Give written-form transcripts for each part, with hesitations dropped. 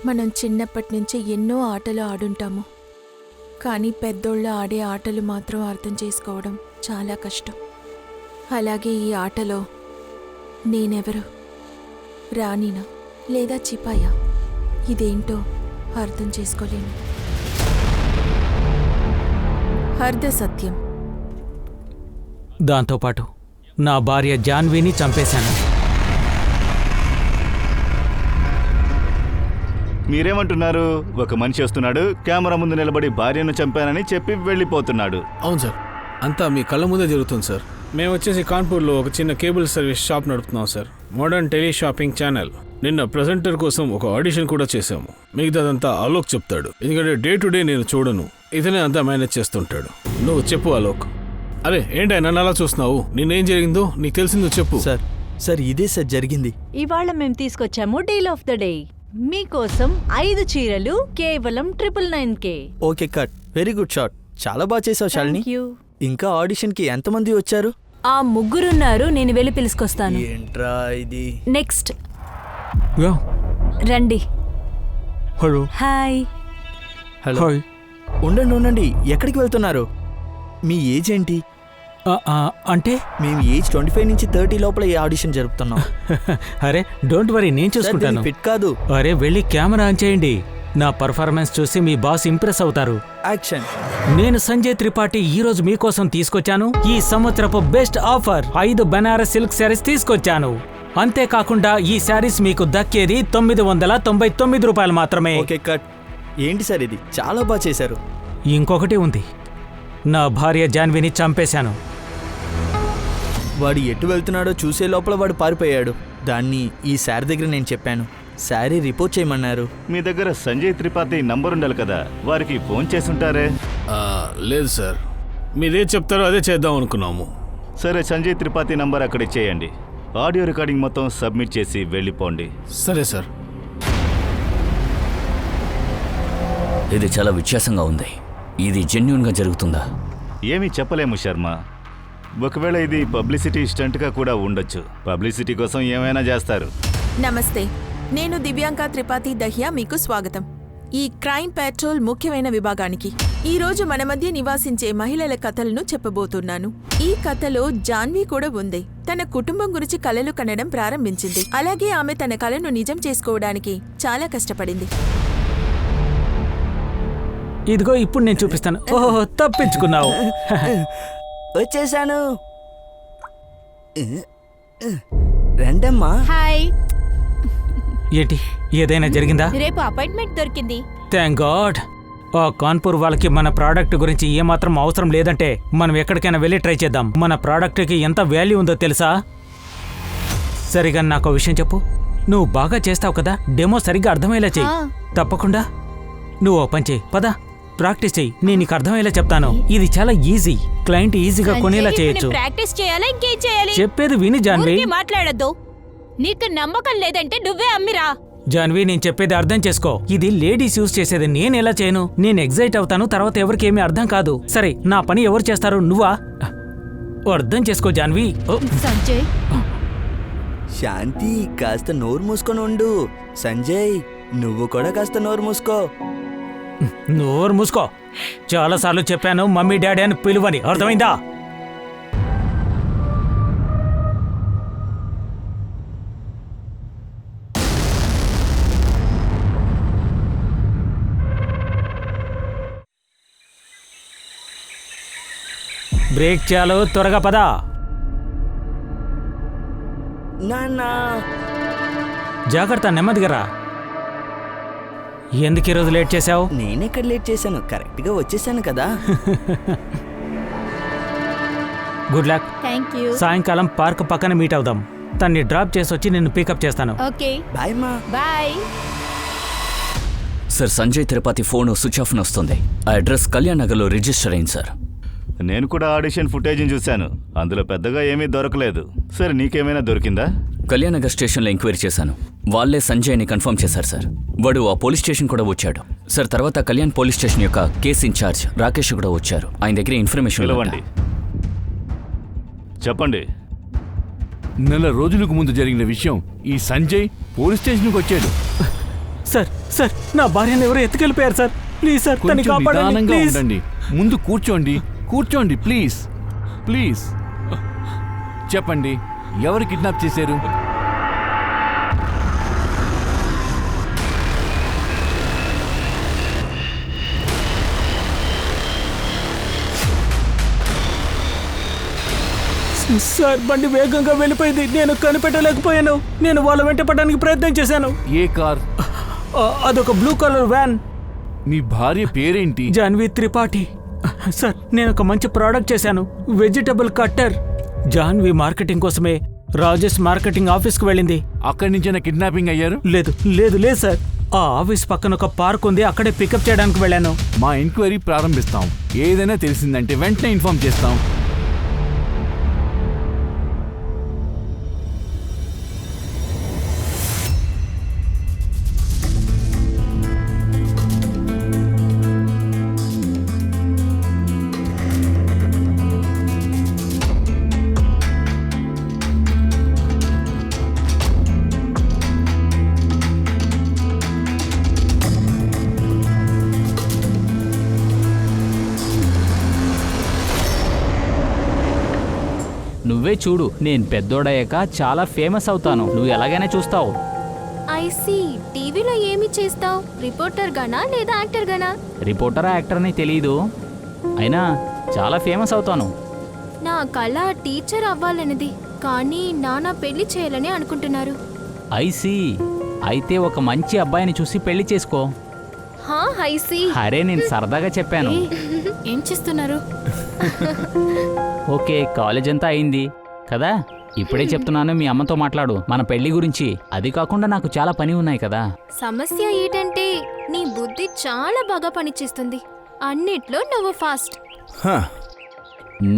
మనం చిన్నప్పటి నుంచి ఎన్నో ఆటలు ఆడుంటాము, కానీ పెద్దోళ్ళు ఆడే ఆటలు మాత్రం అర్థం చేసుకోవడం చాలా కష్టం. అలాగే ఈ ఆటలో నేనెవరు, రాణినా లేదా చిపాయా, ఇదేంటో అర్థం చేసుకోలేను. అర్ధ సత్యం. దాంతోపాటు నా భార్య జాన్వీని చంపేశాను. మీరేమంటున్నారు? ఒక మనిషి వస్తున్నాడు, కెమెరా ముందు నిలబడి భార్యను చంపానని చెప్పి వెళ్ళిపోతున్నాడు. అవును సార్, అంతా మీ కళ్ళ ముందే జరుగుతుంది సార్. మేము వచ్చేసి కాన్పూర్లో ఒక చిన్న కేబుల్ సర్వీస్ షాప్ నడుపుతున్నాం sir. Modern tele shopping channel. నిన్న ప్రెజెంటర్ కోసం ఒక ఆడిషన్ కూడా చేశాము. మిగతాదంతా అలోక్ చెప్తాడు, ఎందుకంటే డే టు డే నేను చూడను, ఇతనే అంతా మేనేజ్ చేస్తుంటాడు. నువ్వు చెప్పు అలోక్. అరే ఏంటి నన్ను అలా చూస్తున్నావు? నేనేం జరిగిందో నీకు తెలిసిందో చెప్పు. సార్ ఇదే సార్ జరిగింది. ఇవాళ మేము తీసుకొచ్చాము డీల్ ఆఫ్ ద డే. మీకోసం 5 చీరలు కేవలం 999K. Okay cut. Very good shot. చాలా బాగా చేసావు శాలిని. ఇంకా ఆడిషన్ కి ఎంతమంది వచ్చారు? ఆ 3 ఉన్నారు, నేను వెళ్ళి పిలుచుకొస్తాను. ఏంట్రా ఇది? నెక్స్ట్ రండి. హలో. హాయ్. హలో. ఉండండి, ఎక్కడికి వెళ్తున్నారు? మీ ఏజ్ ఏంటి? అంటే మేము ఏజ్ 25 నుంచి 30 లోపల ఈ ఆడిషన్ జరుపుతున్నాం. అరే డోంట్ వరీ, నేను చూసుకుంటాను. ఫిట్ కాదు. అరే వెళ్ళి కెమెరా ఆన్ చేయండి. నా పర్ఫార్మెన్స్ చూసి మీ బాస్ ఇంప్రెస్ అవుతారు. యాక్షన్. నేను సంజయ్ త్రిపాఠి ఈ రోజు మీకోసం తీసుకొచ్చాను ఈ సంవత్సరపు best offer. 5 Banaras silk saris తీసుకొచ్చాను. అంతేకాకుండా ఈ శారీస్ మీకు దక్కేది 999 రూపాయలు మాత్రమే. Okay cut. ఏంటి సార్ ఇది? చాలా బాగా చేశారు. ఇంకొకటి ఉంది, నా భార్య జాన్వీని చంపేశాను. వాడు ఎటు వెళ్తున్నాడో చూసే లోపల వాడు పారిపోయాడు. దాన్ని ఈ శారీ దగ్గర నేను చెప్పాను. శారీ రిపోర్ట్ చేయమన్నారు. మీ దగ్గర సంజయ్ త్రిపాఠి నంబర్ ఉండాలి కదా, వారికి ఫోన్ చేసుంటారే. లేదు సార్, మీరేం చెప్తారో అదే చేద్దాం అనుకున్నాము. సరే, సంజయ్ త్రిపాఠి నంబర్ అక్కడ ఇచ్చేయండి. ఆడియో రికార్డింగ్ మొత్తం సబ్మిట్ చేసి వెళ్ళిపోండి. సరే సార్. ఇది చాలా వ్యత్యాసంగా ఉంది. ఇది జెన్యూన్గా జరుగుతుందా? ఏమీ చెప్పలేము శర్మ. ఒకవేళ ఇది పబ్లిసిటీ స్టంట్గా కూడా ఉండొచ్చు. పబ్లిసిటీ కోసం ఏమైనా చేస్తారు. నమస్తే, నేను దివ్యాంక త్రిపాఠి దహియా. మీకు స్వాగతం ఈ క్రైమ్ పెట్రోల్ ముఖ్యమైన విభాగానికి. ఈ రోజు మన మధ్య నివాసించే మహిళల కథలను చెప్పబోతున్నాను. ఈ కథలో జాన్వీ కూడా ఉంది. తన కుటుంబం గురించి కలలు కనడం ప్రారంభించింది. అలాగే ఆమె తన కలను నిజం చేసుకోవడానికి చాలా కష్టపడింది. ఇదిగో ఇప్పుడు నేను చూపిస్తాను. ఓహో, తప్పించుకున్నావు. వచ్చేసాను. రండమ్మా. హాయ్. ఏంటి, ఏదైనా జరిగిందా? రేపు అపాయింట్మెంట్ దొరికింది. Thank God. ఆ కాన్పూర్ వాళ్ళకి మన ప్రోడక్ట్ గురించి ఏమాత్రం అవసరం లేదంటే మనం ఎక్కడికైనా వెళ్ళి ట్రై చేద్దాం. మన ప్రోడక్ట్కి ఎంత వాల్యూ ఉందో తెలుసా? సరిగా నాకు విషయం చెప్పు. నువ్వు బాగా చేస్తావు కదా, డెమో సరిగ్గా అర్థమయ్యేలా చెయ్యి. తప్పకుండా. నువ్వు ఓ పని చెయ్యి, పద ప్రాక్టీస్ చెయ్యి. నేను నీకు అర్థమయ్యేలా చెప్తాను. ఇది చాలా ఈజీ. క్లయింట్ ఈజీగా కొనేలా చేయొచ్చు. ప్రాక్టీస్ చేయాలా ఇంకేం చేయాలి? చెప్పేది విని జాన్వీ. మాట్లాడద్దు. నీకు నమ్మకం లేదంటే నువ్వే అమ్మిరా. జాన్వీ, నేను చెప్పేది అర్థం చేసుకో. ఇది లేడీస్ యూజ్ చేసేది. నేను ఎలా చేయను? నేను ఎగ్జైట్ అవుతాను, తర్వాత ఎవరికి ఏమీ అర్థం కాదు. సరే, నా పని ఎవరు చేస్తారు? నువ్వా? అర్థం చేసుకో జాన్వీ. సంజయ్. శాంతి, కాస్త నోరు మూసుకొని ఉండు. సంజయ్, నువ్వు కూడా కాస్త నోరు మూసుకో. నోరు మూసుకో. చాలాసార్లు చెప్పాను మమ్మీ డాడీ అని పిలువని, అర్థమైందా? బ్రేక్ చాలు, త్వరగా పదా. నాన్నా, జాగ్రత్త, నెమ్మదిగా రా. ఎందుకు ఈరోజు లేట్ చేశావు? నేనెక్కడ లేట్ చేశాను? కరెక్ట్గా వచ్చేసాను కదా. Good luck. Thank you. సాయంకాలం పార్క్ పక్కన మీట్ అవుదాం. తన్ని డ్రాప్ చేసి వచ్చి నిన్ను పికప్ చేస్తాను. ఓకే బాయ్ మా. Bye. Sir, Sanjay Tirupati phone switch off వస్తుంది. ఆ అడ్రస్ కళ్యాణ్ నగర్లో రిజిస్టర్ అయింది సార్. నేను కూడా ఆడిషన్ ఫుటేజ్ని చూశాను. అందులో పెద్దగా ఏమీ దొరకలేదు. సరే, నీకేమైనా దొరికిందా? కళ్యాణ్ నగర్ స్టేషన్లో ఎంక్వైరీ చేశాను. వాళ్ళే సంజయ్ అని కన్ఫర్మ్ చేశారు సార్. వాడు ఆ పోలీస్ స్టేషన్ కూడా వచ్చాడు సార్. తర్వాత కళ్యాణ్ పోలీస్ స్టేషన్ యొక్క కేసు ఇన్ఛార్జ్ రాకేష్ కూడా వచ్చారు. ఆయన దగ్గర ఇన్ఫర్మేషన్ ఇవ్వండి. చెప్పండి. నెల రోజులకు ముందు జరిగిన విషయం ఈ సంజయ్ పోలీస్ స్టేషన్కి వచ్చాడు. సార్ సార్ నా భార్యను ఎవరో ఎత్తుకెళ్ళిపోయారు సార్. ప్లీజ్ సార్ తన్ని కొంచెం కాపాడండి నిదానంగా ప్లీజ్. ఉండండి. ముందు కూర్చోండి, కూర్చోండి ప్లీజ్. ప్లీజ్ చెప్పండి, ఎవరు కిడ్నాప్ చేశారు? సార్ బండి వేగంగా వెళ్ళిపోయింది. నేను కనిపెట్టలేకపోయాను. నేను వాళ్ళ వెంట పడడానికి ప్రయత్నం చేశాను. ఏ కార్? అదొక బ్లూ కలర్ వ్యాన్. మీ భార్య పేరేంటి? జాన్వి త్రిపాఠి. సార్ నేను ఒక మంచి ప్రోడక్ట్ చేశాను, వెజిటబుల్ కట్టర్. జాన్వి మార్కెటింగ్ కోసమే రాజేష్ మార్కెటింగ్ ఆఫీస్కి వెళ్ళింది. అక్కడి నుంచైనా కిడ్నాపింగ్ అయ్యారు? లేదు లేదు లేదు సార్, ఆ ఆఫీస్ పక్కన ఒక పార్క్ ఉంది, అక్కడే పికప్ చేయడానికి వెళ్ళాను. మా ఎంక్వైరీ ప్రారంభిస్తాం. ఏదైనా తెలిసిందంటే వెంటనే ఇన్ఫార్మ్ చేస్తాం. నువ్వే చూడు, నేను పెద్దోడయ్యాక చాలా ఫేమస్ అవుతాను. నువ్వు ఎలాగైనా చూస్తావు. ఐసీ. టీవీలో ఏమి చేస్తావు? రిపోర్టర్ గానా లేదా యాక్టర్ గానా? రిపోర్టరా యాక్టర్ అని తెలీదు, అయినా చాలా ఫేమస్ అవుతాను. నా కళ టీచర్ అవ్వాలన్నది, కానీ నాన్న పెళ్లి చేయాలని అనుకుంటున్నారు. ఐసీ. అయితే ఒక మంచి అబ్బాయిని చూసి పెళ్లి చేసుకో. హా ఐసీ. అరే నేను సరదాగా చెప్పాను. ఏం చేస్తున్నారు? ఓకే, కాలేజ్ అంతా అయింది కదా, ఇప్పుడే చెప్తున్నాను, మీ అమ్మతో మాట్లాడు మన పెళ్లి గురించి. అది కాకుండా నాకు చాలా పని ఉన్నాయి కదా. సమస్య ఏంటంటే నీ బుద్ధి చాలా బాగా పనిచేస్తుంది, అన్నిట్లో నువ్వు ఫాస్ట్.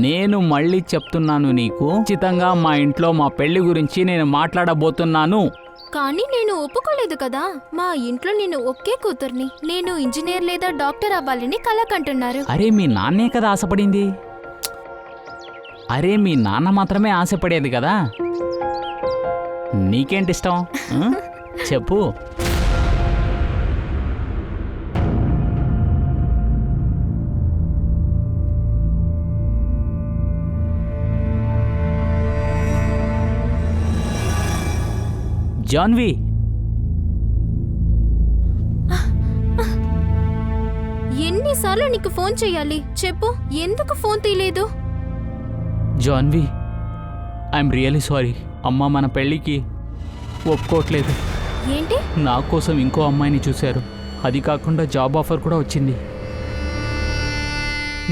నేను మళ్ళీ చెప్తున్నాను నీకు, ఖచ్చితంగా మా ఇంట్లో మా పెళ్లి గురించి నేను మాట్లాడబోతున్నాను. కానీ నేను ఒప్పుకోలేదు కదా. మా ఇంట్లో నేను ఒకే కూతుర్ని. నేను ఇంజనీర్ లేదా డాక్టర్ అవ్వాలని కల కంటున్నారు. అరే మీ నాన్నే కదా ఆశపడింది. అరే మీ నాన్న మాత్రమే ఆశపడేది కదా. నీకేంటిష్టం చెప్పు. జాన్వి, ఎన్నిసార్లు నీకు ఫోన్ చేయాలి చెప్పు, ఎందుకు ఫోన్ తీయలేదు? Janvi, I'm really sorry. అమ్మ మన పెళ్ళికి ఒప్పుకోవట్లేదు. ఏంటి? నా కోసం ఇంకో అమ్మాయిని చూశారు, అది కాకుండా జాబ్ ఆఫర్ కూడా వచ్చింది.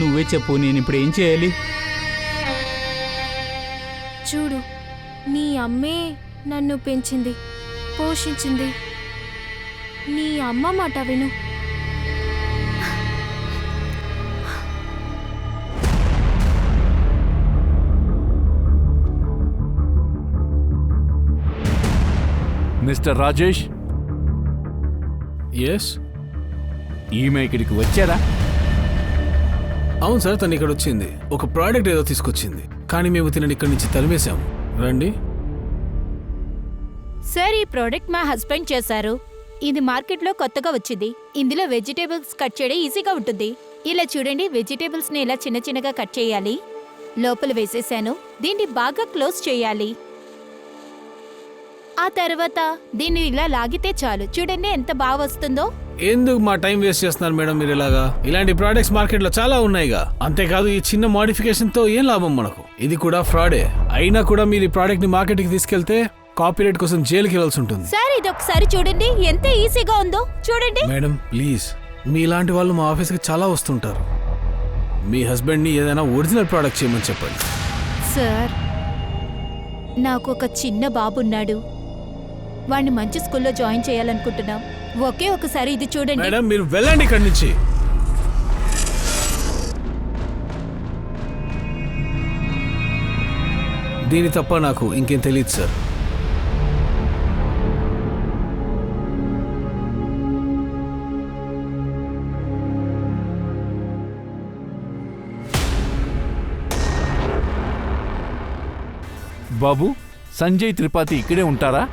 నువ్వే చెప్పు, నేను ఇప్పుడు ఏం చేయాలి? చూడు, నీ అమ్మే నన్ను పెంచింది, పోషించింది. నీ అమ్మ మాట విను. Mister Rajesh, yes. ఈమె ఇక్కడికి వచ్చారా? అవును సార్, తను ఇక్కడ వచ్చింది, ఒక ప్రోడక్ట్ ఏదో తీసుకొచ్చింది, కానీ మేము తినని ఇక్కడి నుంచి తరిమేశాము. రండి. సార్, ఈ ప్రోడక్ట్ మా హస్బెండ్ చేశారు. ఇది మార్కెట్లో కొత్తగా వచ్చింది. ఇందులో వెజిటేబుల్స్ కట్ చేయడం ఈజీగా ఉంటుంది. ఇలా చూడండి, వెజిటేబుల్స్ ని ఇలా చిన్న చిన్నగా కట్ చేయాలి. లోపల వేసేసాను. దీన్ని బాగా క్లోజ్ చేయాలి. ఆ తర్వాత దీన్ని ఇలా లాగితే చాలు. చూడండి ఎంత బాగా వస్తుందో. ఎందుకు మా టైం వేస్ట్ చేస్తున్నారు మేడం మీరు ఇలాగా? ఇలాంటి ప్రోడక్ట్స్ మార్కెట్లో చాలా ఉన్నాయిగా. అంతేకాదు ఈ చిన్న మోడిఫికేషన్ తో ఏం లాభం మనకు? ఇది కూడా ఫ్రాడే. అయినా కూడా మీరు ఈ ప్రోడక్ట్ ని మార్కెట్ కి తీసుకెళ్తే కాపీరైట్ కోసం జైలుకి వెళ్ళాల్సి ఉంటుంది. సార్, ఇది ఒకసారి చూడండి ఎంత ఈజీగా ఉందో. చూడండి మేడం ప్లీజ్, మీలాంటి వాళ్ళు మా ఆఫీస్కి చాలా వస్తుంటారు. మీ హస్బెండ్ని ఏదైనా ఒరిజినల్ ప్రోడక్ట్ చేయమని చెప్పండి. సార్, నాకు ఒక చిన్న బాబున్నాడు. వాడిని మంచి స్కూల్లో జాయిన్ చేయాలనుకుంటున్నాం. ఒకే ఒకసారి ఇది చూడండి. మేడం మీరు వెళ్ళండి ఇక్కడి నుంచి. దీని తప్ప నాకు ఇంకేం తెలియదు సార్. బాబు, సంజయ్ త్రిపాఠి ఇక్కడే ఉంటారా?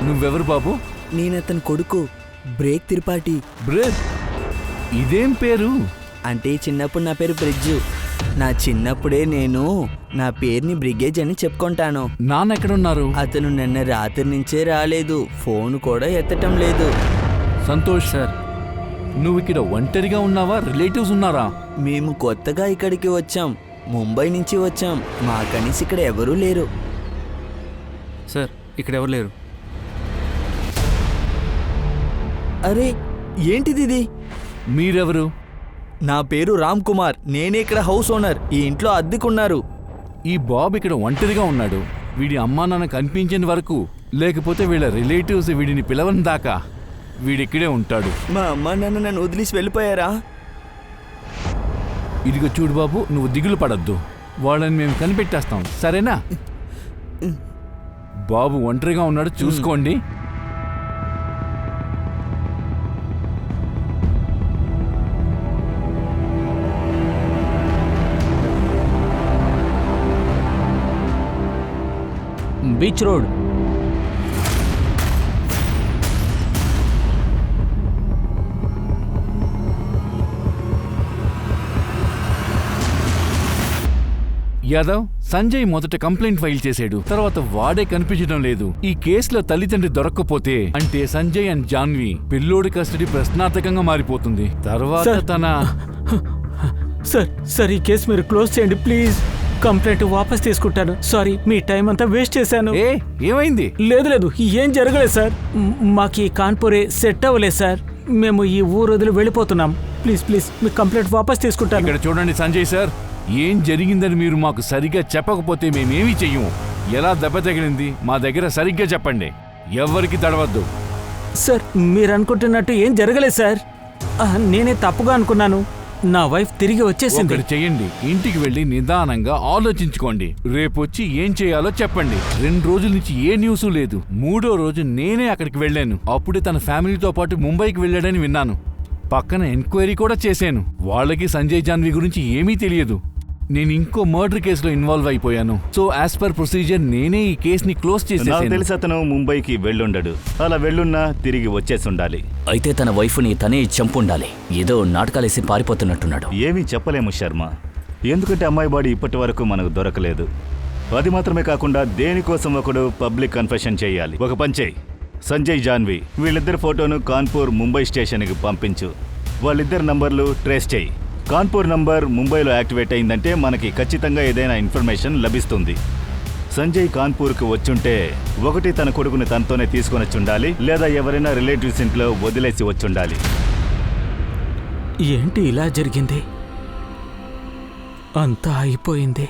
నువ్వెవరు బాబు? నేనతని కొడుకు బ్రేక్ త్రిపాఠి. బ్రేక్? ఇదేం పేరు? అంటే చిన్నప్పుడు నా పేరు బ్రిడ్జు. నా చిన్నప్పుడే నేను నా పేరుని బ్రిగేజ్ అని చెప్పుకుంటాను. నాన్న ఎక్కడున్నారు? అతను నిన్న రాత్రి నుంచే రాలేదు, ఫోన్ కూడా ఎత్తటం లేదు. సంతోష్ సార్, నువ్వు ఇక్కడ ఒంటరిగా ఉన్నావా? రిలేటివ్స్ ఉన్నారా? మేము కొత్తగా ఇక్కడికి వచ్చాం, ముంబై నుంచి వచ్చాం. మా కనీసం ఇక్కడ ఎవరూ లేరు. సార్ ఇక్కడ ఎవరు లేరు. అరే ఏంటిది ఇది? మీరెవరు? నా పేరు రామ్ కుమార్, నేనే ఇక్కడ హౌస్ ఓనర్. ఈ ఇంట్లో అద్దెకున్నారు. ఈ బాబు ఇక్కడ ఒంటరిగా ఉన్నాడు. వీడి అమ్మా నాన్న కనిపించని వరకు, లేకపోతే వీళ్ళ రిలేటివ్స్ వీడిని పిలవని దాకా వీడిక్కడే ఉంటాడు. మా అమ్మ నాన్న నన్ను వదిలేసి వెళ్ళిపోయారా? ఇదిగో చూడు బాబు, నువ్వు దిగులు పడద్దు. వాళ్ళని మేము కనిపెట్టేస్తాం, సరేనా? బాబు ఒంటరిగా ఉన్నాడు, చూసుకోండి. Beach road. యాదవ్, సంజయ్ మొదట కంప్లైంట్ ఫైల్ చేశాడు, తర్వాత వాడే కనిపించడం లేదు. ఈ కేసులో తల్లిదండ్రి దొరక్కపోతే అంటే సంజయ్ అండ్ జాన్వి పిల్లోడి కస్టడీ ప్రశ్నార్థకంగా మారిపోతుంది. తర్వాత తన సార్ ఈ కేసు మీరు క్లోజ్ చేయండి ప్లీజ్. కంప్లైంట్ వాపస్ తీసుకుంటాను. సారీ, మీ టైం అంతా వేస్ట్ చేశాను. ఏమైంది? లేదు ఏం జరగలేదు సార్. మాకు ఈ కాన్పూరే సెట్ అవ్వలేదు సార్. మేము ఈ ఊరు వదిలి వెళ్ళిపోతున్నాం. ప్లీజ్ మీ కంప్లైంట్ వాపస్ తీసుకుంటాను. ఇక్కడ చూడండి సంజయ్ సార్, ఏం జరిగిందని మీరు మాకు సరిగ్గా చెప్పకపోతే మేమేమీ చెయ్యము. ఎలా దెబ్బ తగిలింది మా దగ్గర సరిగ్గా చెప్పండి, ఎవ్వరికి తడవద్దు. సార్ మీరు అనుకుంటున్నట్టు ఏం జరగలేదు సార్. నేనే తప్పుగా అనుకున్నాను. నా వైఫ్ తిరిగి వచ్చేసింది. ఒకటి చెయ్యండి, ఇంటికి వెళ్ళి నిదానంగా ఆలోచించుకోండి. రేపొచ్చి ఏం చేయాలో చెప్పండి. 2 రోజుల నుంచి ఏ న్యూస్ లేదు. 3వ రోజు నేనే అక్కడికి వెళ్ళాను. అప్పుడే తన ఫ్యామిలీతో పాటు ముంబైకి వెళ్ళాడని విన్నాను. పక్కన ఎంక్వైరీ కూడా చేశాను. వాళ్ళకి సంజయ్ జాన్వి గురించి ఏమీ తెలియదు. నేను ఇంకో మర్డర్ కేసులో ఇన్వాల్వ్ అయిపోయాను. సో యాజ్ పర్ ప్రొసీజర్ నేనే ఈ కేసుని క్లోజ్ చేసేసాను. నాకు తెలిసి అతను ముంబైకి వెళ్ళుండడు. అలా వెళ్ళున్నా తిరిగి వచ్చేసి ఉండాలి. అయితే తన వైఫ్ని తనే చంపుండాలి. ఏదో నాటకాలేసి పారిపోతున్నట్టున్నాడు. ఏమీ చెప్పలేము శర్మ, ఎందుకంటే అమ్మాయి బాడీ ఇప్పటి వరకు మనకు దొరకలేదు. అది మాత్రమే కాకుండా దేనికోసం ఒకడు పబ్లిక్ కన్ఫెషన్ చేయాలి. ఒక పని చేయి, సంజయ్ జాన్వి వీళ్ళిద్దరి ఫోటోను కాన్పూర్ ముంబై స్టేషన్కి పంపించు. వాళ్ళిద్దరి నంబర్లు ట్రేస్ చేయి. కాన్పూర్ నంబర్ ముంబైలో యాక్టివేట్ అయిందంటే మనకి ఖచ్చితంగా ఏదైనా ఇన్ఫర్మేషన్ లభిస్తుంది. సంజయ్ కాన్పూర్కి వచ్చుంటే ఒకటి తన కొడుకుని తనతోనే తీసుకొని వచ్చుండాలి, లేదా ఎవరైనా రిలేటివ్స్ ఇంట్లో వదిలేసి వచ్చుండాలి. ఏంటి ఇలా జరిగింది? అంతా అయిపోయింది.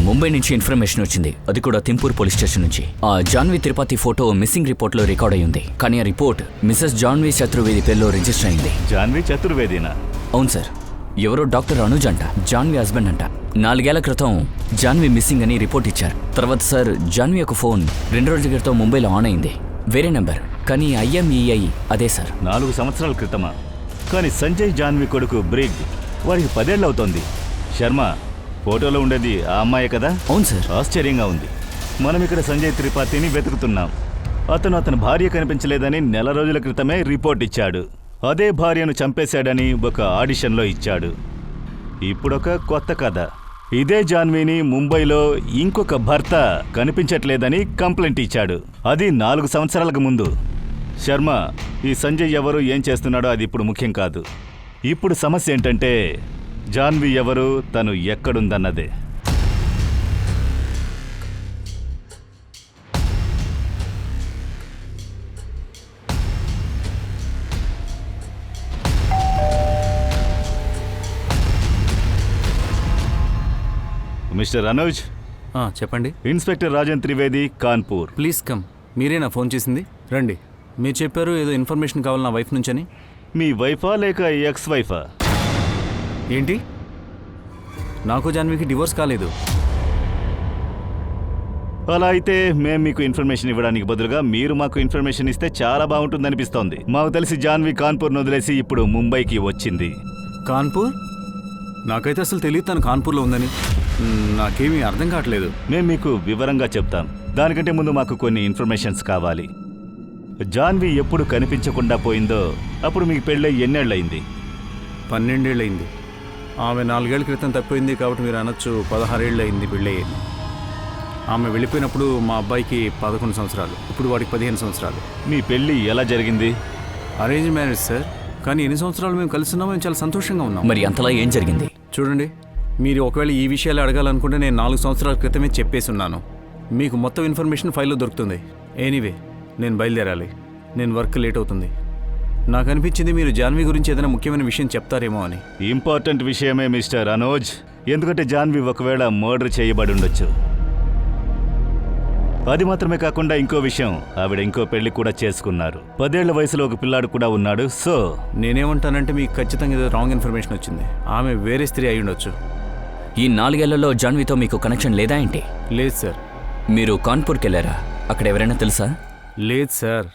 ముంబై నుంచి ఇన్ఫర్మేషన్ వచ్చింది, అది కూడా తింపూర్ పోలీస్ స్టేషన్ నుంచి. ఆ జాన్వి త్రిపాఠి ఫోటో మిస్సింగ్ రిపోర్ట్లో రికార్డ్ అయ్యింది. కానీ ఆ రిపోర్ట్ మిసెస్ జాన్వి చతుర్వేది పేరులో రిజిస్టర్ అయింది. జాన్వి చతుర్వేదినా? అవును సార్. ఎవరో డాక్టర్ అనుజ్ అంట, జాన్వి హస్బెండ్ అంట. 4 ఏళ్ల క్రితం జాన్వి మిస్సింగ్ అని రిపోర్ట్ ఇచ్చారు. తర్వాత సార్ జాన్వి యొక్క ఫోన్ 2 రోజుల క్రితం ముంబైలో ఆన్ అయింది. వేరే నెంబర్, కానీ IMEI అదే సార్. 4 సంవత్సరాల క్రితమా? కానీ సంజయ్ జాన్వి కొడుకు బ్రిగ్, వారికి 10 ఏళ్ళు అవుతోంది. శర్మ, ఫోటోలో ఉండేది ఆ అమ్మాయే కదా? అవును సార్. ఆశ్చర్యంగా ఉంది. మనం ఇక్కడ సంజయ్ త్రిపాఠిని వెతుకుతున్నాం. అతని భార్య కనిపించలేదని 4 నెలల రోజుల క్రితమే రిపోర్ట్ ఇచ్చాడు. అదే భార్యను చంపేశాడని ఒక ఆడిషన్లో ఇచ్చాడు. ఇప్పుడొక కొత్త కథ. ఇదే జాన్విని ముంబైలో ఇంకొక భర్త కనిపించట్లేదని కంప్లైంట్ ఇచ్చాడు. అది 4 సంవత్సరాలకు ముందు. శర్మ, ఈ సంజయ్ ఎవరు, ఏం చేస్తున్నాడో అది ఇప్పుడు ముఖ్యం కాదు. ఇప్పుడు సమస్య ఏంటంటే జాన్వి ఎవరు, తను ఎక్కడుందన్నదే. మిస్టర్ అనుజ్. చెప్పండి. Inspector Rajan Trivedi, Kanpur. Please come. మీరేనా ఫోన్ చేసింది? రండి. మీరు చెప్పారు ఏదో ఇన్ఫర్మేషన్ కావాలి నా వైఫ్ నుంచని. మీ వైఫా లేక ఎక్స్ వైఫా? ఏంటి? నాకు జాన్వికి డివోర్స్ కాలేదు. అలా అయితే మేము మీకు ఇన్ఫర్మేషన్ ఇవ్వడానికి బదులుగా మీరు మాకు ఇన్ఫర్మేషన్ ఇస్తే చాలా బాగుంటుంది అనిపిస్తోంది. మాకు తెలిసి జాన్వి కాన్పూర్ను వదిలేసి ఇప్పుడు ముంబైకి వచ్చింది. కాన్పూర్? నాకైతే అసలు తెలియదు తను కాన్పూర్లో ఉందని. నాకేమీ అర్థం కావట్లేదు. మేము మీకు వివరంగా చెప్తాం. దానికంటే ముందు మాకు కొన్ని ఇన్ఫర్మేషన్స్ కావాలి. జాన్వి ఎప్పుడు కనిపించకుండా పోయిందో అప్పుడు మీకు పెళ్ళై ఎన్నేళ్ళయింది? 12 ఏళ్ళయింది. ఆమె 4 ఏళ్ల క్రితం తప్పిపోయింది కాబట్టి మీరు అనొచ్చు 16 ఏళ్ళు అయింది పెళ్ళయ్యింది. ఆమె వెళ్ళిపోయినప్పుడు మా అబ్బాయికి 11 సంవత్సరాలు, ఇప్పుడు వాడికి 15 సంవత్సరాలు. మీ పెళ్ళి ఎలా జరిగింది? Arrange marriage sir. కానీ ఎన్ని సంవత్సరాలు మేము కలిసి ఉన్నాం, మేము చాలా సంతోషంగా ఉన్నాం. మరి అంతలా ఏం జరిగింది? చూడండి, మీరు ఒకవేళ ఈ విషయాలు అడగాలనుకుంటే నేను 4 సంవత్సరాల క్రితమే చెప్పేసి ఉన్నాను. మీకు మొత్తం ఇన్ఫర్మేషన్ ఫైల్లో దొరుకుతుంది. ఎనీవే, నేను బయలుదేరాలి. నేను వర్క్ లేట్ అవుతుంది. నాకు అనిపించింది మీరు జాన్వి గురించి ఏదైనా ముఖ్యమైన విషయం చెప్తారేమో అని. ఇంపార్టెంట్ విషయమే మిస్టర్ అనోజ్. ఎందుకంటే జాన్వి ఒకవేళ మర్డర్ చేయబడి ఉండొచ్చు. అది మాత్రమే కాకుండా ఇంకో విషయం, ఆవిడ ఇంకో పెళ్లి కూడా చేసుకున్నారు. 10 ఏళ్ల వయసులో ఒక పిల్లాడు కూడా ఉన్నాడు. సో నేనేమంటానంటే మీకు ఖచ్చితంగా ఏదో రాంగ్ ఇన్ఫర్మేషన్ వచ్చింది. ఆమె వేరే స్త్రీ అయి ఉండొచ్చు. ఈ 4 ఏళ్లలో జాన్వితో మీకు కనెక్షన్ లేదా ఏంటి? లేదు సార్. మీరు కాన్పూర్కి వెళ్ళారా? అక్కడ ఎవరైనా తెలుసా? లేదు సార్.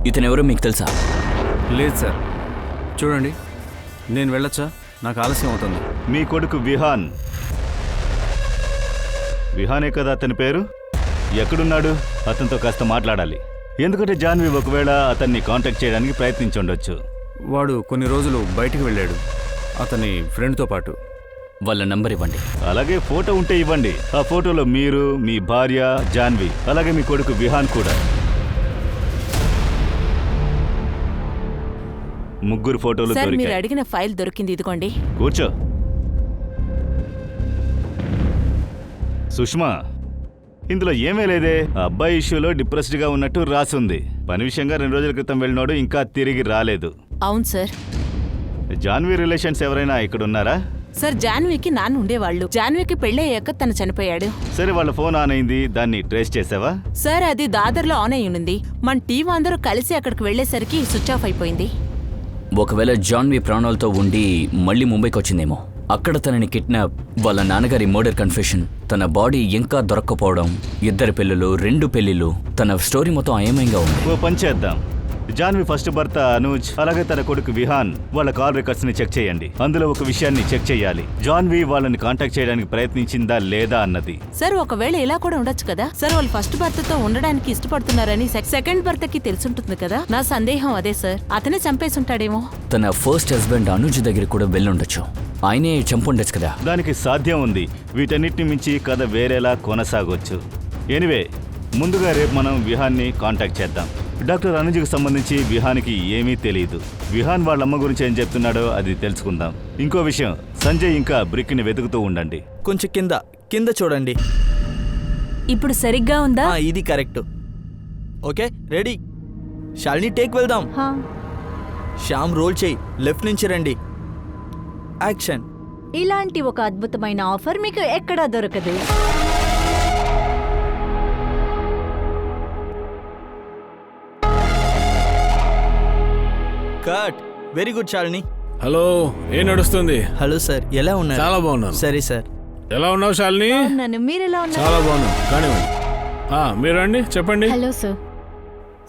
ఇతనెవరో మీకు తెలుసా? లేదు సార్. చూడండి, నేను వెళ్ళొచ్చా? నాకు ఆలస్యం అవుతుంది. మీ కొడుకు విహాన్, విహానే కదా అతని పేరు? ఎక్కడున్నాడు? అతనితో కాస్త మాట్లాడాలి. ఎందుకంటే జాన్వి ఒకవేళ అతన్ని కాంటాక్ట్ చేయడానికి ప్రయత్నించుండొచ్చు. వాడు కొన్ని రోజులు బయటికి వెళ్ళాడు అతని ఫ్రెండ్తో పాటు. వాళ్ళ నంబర్ ఇవ్వండి. అలాగే ఫోటో ఉంటే ఇవ్వండి. ఆ ఫోటోలో మీరు, మీ భార్య జాన్వి, అలాగే మీ కొడుకు విహాన్ కూడా. ముగ్గురు ఫోటోలు సార్, మీరు దొరికాయి. అడిగిన ఫైల్ దొరికింది, ఇదిగోండి. కూర్చో. సుష్మా, ఇందులో ఏమీ లేదే. ఆ అబ్బాయి ఇష్యూలో డిప్రెస్డ్ గా ఉన్నట్టు రాసుంది. పని విషయంగా 2 రోజుల క్రితం వెళ్ళినోడు ఇంకా తిరిగి రాలేదు. అవును సార్. జాన్వి రిలేషన్స్ ఎవరైనా ఇక్కడ ఉన్నారా? సార్, జాన్వికి నాన్న ఉండేవాళ్ళు. జాన్వికి పెళ్ళయ్యాక తను చనిపోయాడు. సరే, వాళ్ళ ఫోన్ ఆన్ అయింది, దాన్ని ట్రేస్ చేసావా? సార్, అది దాదర్లో ఆన్ అయి ఉంది. మన టీం అందరూ కలిసి అక్కడికి వెళ్లేసరికి స్విచ్ ఆఫ్ అయిపోయింది. ఒకవేళ జాన్వి ప్రాణాలతో ఉండి మళ్ళీ ముంబైకి వచ్చిందేమో. అక్కడ తనని కిడ్నాప్, వాళ్ళ నాన్నగారి మర్డర్ కన్ఫెషన్, తన బాడీ ఇంకా దొరక్కపోవడం, 2 పెళ్ళిళ్ళు, 2 పెళ్లిళ్ళు, తన స్టోరీ మొత్తం అయమయంగా ఉంది. ఓ పని చేద్దాం. జాన్వి ఫస్ట్ భర్త అనూజ్, అలాగే తన కొడుకు విహాన్ వాళ్ళ కాల్ రికార్డ్స్ ని చెక్ చేయండి. అందులో ఒక విషయాన్ని చెక్ చేయాలి. జాన్వి వాళ్ళని కాంటాక్ట్ చేయడానికి ప్రయత్నించిందా లేదా అన్నది. సార్, ఒకవేళ ఇలా కూడా ఉండొచ్చు కదా సార్. వాళ్ళు ఫస్ట్ భర్తతో ఉండడానికి ఇష్టపడుతున్నారని సెకండ్ భర్తకి తెలుసుంటుంది కదా. నా సందేహం అదే సార్. అతనే చంపేసి ఉంటాడేమో. తన ఫస్ట్ హస్బెండ్ అనుజ్ దగ్గర కూడా వెళ్ళుండొచ్చు. ఆయనే చంపుండొచ్చు కదా. దానికి సాధ్యం ఉంది. వీటన్నిటిని మించి కథ వేరేలా కొనసాగొచ్చు. ఎనివే, ముందుగా రేపు మనం విహాన్ని కాంటాక్ట్ చేద్దాం. డాక్టర్ అనుజ్కి సంబంధించి విహాన్కి ఏమీ తెలియదు. విహాన్ వాళ్ళమ్మ గురించి ఏం చెప్తున్నాడో అది తెలుసుకుందాం. ఇంకో విషయం, సంజయ్ ఇంకా బ్రిక్ని వెతుకుతూ ఉండండి. కొంచెం కింద చూడండి. ఇప్పుడు సరిగ్గా ఉందా? ఇది correct. Okay, ready. Shalini, take వెళ్దాం. శ్యామ్, రోల్ చేయి. లెఫ్ట్ నుంచి రండి. యాక్షన్. ఇలాంటి ఒక అద్భుతమైన ఆఫర్ మీకు ఎక్కడా దొరకదు. Cut. Very good Shalini. Hello, ఏం నడుస్తుంది? హలో సార్, ఎలా ఉన్నారు? చాలా బాగున్నాను. సరే సార్. ఎలా ఉన్నావు శాలిని? నన్ను మీరెలా ఉన్నారు? చాలా బాగున్నాను. కానివ్వండి. మీరు రండి, చెప్పండి. Hello sir.